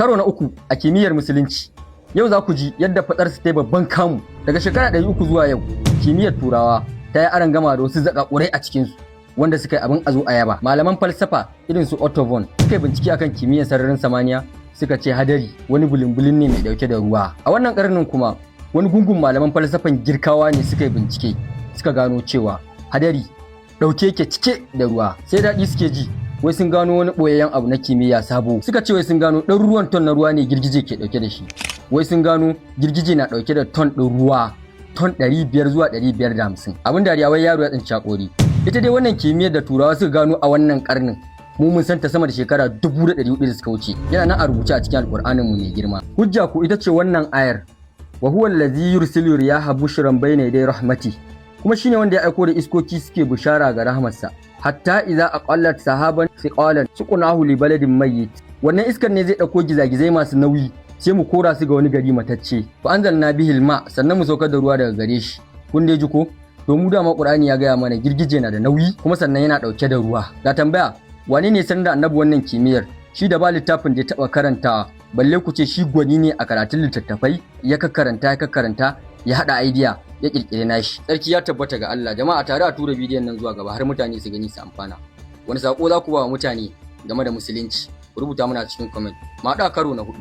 Karo na uku a kimiyyar musulunci. Yau za ku ji yadda fadar su ta babban kamu. Daga shekara 300 zuwa yau, kimiyyar turawa ta yi arangama da wasu zakakurai a cikinsu wanda suka yi abin a zo a yaba. Malaman falsafa irin su Otto von suka yi bincike akan kimiyyar sararin samaniya suka ce hadari wani bulumbulin ne mai dauke da ruwa. A wannan karnin kuma wani gungun malaman falsafan Girkawa ne suka yi bincike suka gano cewa hadari dauke yake cike da ruwa. Sai daɗi suke ji wai sun gano wani boyayyen abu na kimiyya sabo. Suka ce wai sun gano ɗaruruwan ton na ruwa ne girgije ke dauke da shi. Wai sun gano girgije na dauke da ton ɗin ruwa ton 500 zuwa 550. Abin dariya wai yaro ya tsinci hakori. Ita dai wannan kimiyyar da turawa suka gano a wannan karnin mu mun santa sama da shekara 1400 da suka wuce. Yana nan a rubuce a cikin Al-Qur'anin mu mai girma. Hujja ku ita ce wannan ayar. Wa huwa allazi yursilu riyaha bushran bayna yaday rahmati. Kuma shine wanda ya aiko da iskoki suke bushara ga rahmarsa. Hatta idza aqallat sahaban thiqalan suqnahu li baladin mayyit. Wannan iskar ne zai dauko gizagizai masu nauyi sai mu kora su ga wani gari matacce. Fa anzalna bihil ma sannan mu saukar da ruwa daga gare shi. Kun dai ji ko? To mu da Qur'ani ya gaya mana girgije na da nauyi kuma sannan yana dauke da ruwa. Ga tambaya, wane ne sanar da annabi wannan kimiyyar? Shi da ba littafin da ya taba karantawa, balle ku ce shi gwani ne a karatun littattafai, ya kakkaranta, ya hada idea, ya kirkire nashi. Sarki ya tabbata ga Allah. Jama'a tare a tura bidiyon nan zuwa gaba har mutane su gani su amfana. Wani sako za ku ba wa mutane game da musulunci? Ku rubuta mana cikin comment. Ma da karo na 4.